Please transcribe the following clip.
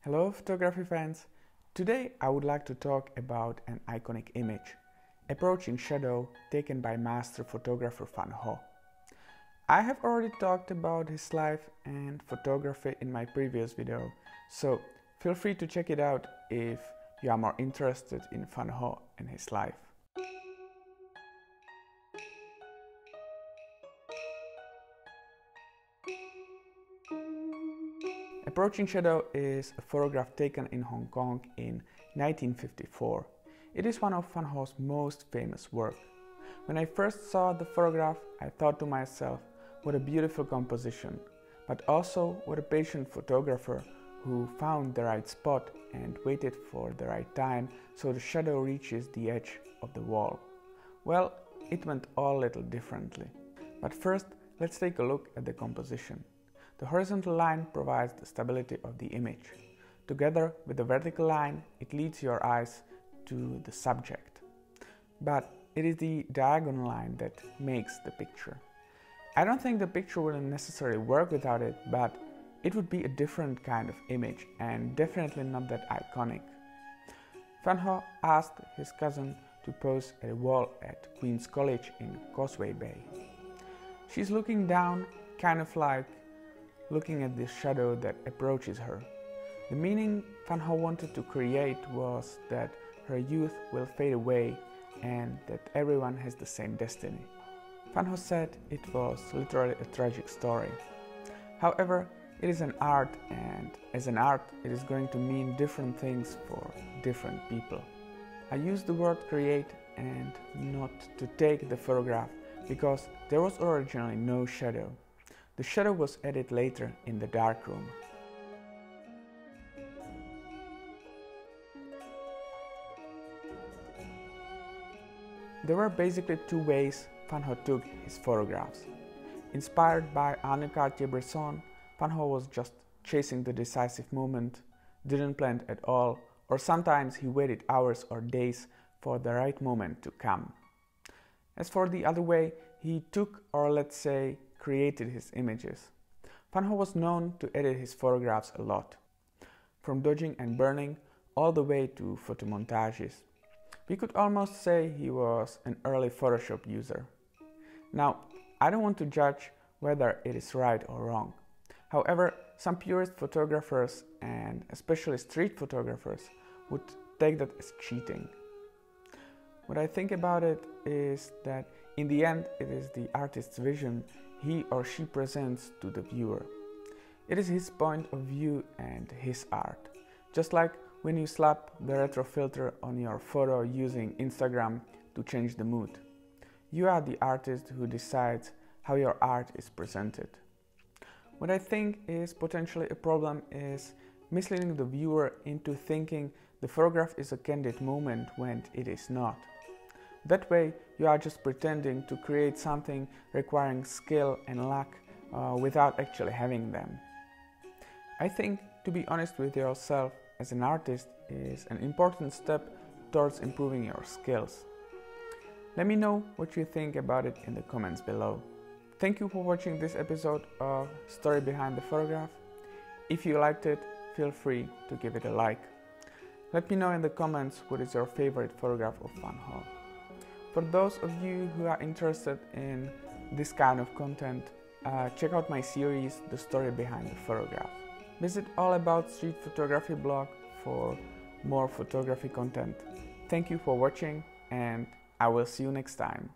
Hello photography fans! Today I would like to talk about an iconic image, Approaching Shadow, taken by master photographer Van Gogh. I have already talked about his life and photography in my previous video, so feel free to check it out if you are more interested in Van Gogh and his life. Approaching Shadow is a photograph taken in Hong Kong in 1954. It is one of Van Gogh's most famous work. When I first saw the photograph, I thought to myself, what a beautiful composition, but also what a patient photographer who found the right spot and waited for the right time so the shadow reaches the edge of the wall. Well, it went all a little differently. But first, let's take a look at the composition. The horizontal line provides the stability of the image. Together with the vertical line, it leads your eyes to the subject. But it is the diagonal line that makes the picture. I don't think the picture will necessarily work without it, but it would be a different kind of image and definitely not that iconic. Van Gogh asked his cousin to pose at a wall at Queen's College in Causeway Bay. She's looking down, kind of like looking at this shadow that approaches her. The meaning Van Gogh wanted to create was that her youth will fade away and that everyone has the same destiny. Van Gogh said it was literally a tragic story. However, it is an art, and as an art, it is going to mean different things for different people. I use the word create and not to take the photograph because there was originally no shadow. The shadow was added later in the darkroom. There were basically two ways Van Gogh took his photographs. Inspired by Arne Cartier-Bresson, Van Gogh was just chasing the decisive moment, didn't plan at all, or sometimes he waited hours or days for the right moment to come. As for the other way, he took, or let's say, created his images. Van Gogh was known to edit his photographs a lot, from dodging and burning all the way to photomontages. We could almost say he was an early Photoshop user. Now, I don't want to judge whether it is right or wrong. However, some purist photographers, and especially street photographers, would take that as cheating. What I think about it is that in the end, it is the artist's vision he or she presents to the viewer. It is his point of view and his art. Just like when you slap the retro filter on your photo using Instagram to change the mood. You are the artist who decides how your art is presented. What I think is potentially a problem is misleading the viewer into thinking the photograph is a candid moment when it is not. That way, you are just pretending to create something requiring skill and luck without actually having them. I think to be honest with yourself as an artist is an important step towards improving your skills. Let me know what you think about it in the comments below. Thank you for watching this episode of Story Behind the Photograph. If you liked it, feel free to give it a like. Let me know in the comments what is your favorite photograph of Van Gogh. For those of you who are interested in this kind of content, check out my series, The Story Behind the Photograph. Visit allaboutstreetphotography.blog for more photography content. Thank you for watching, and I will see you next time.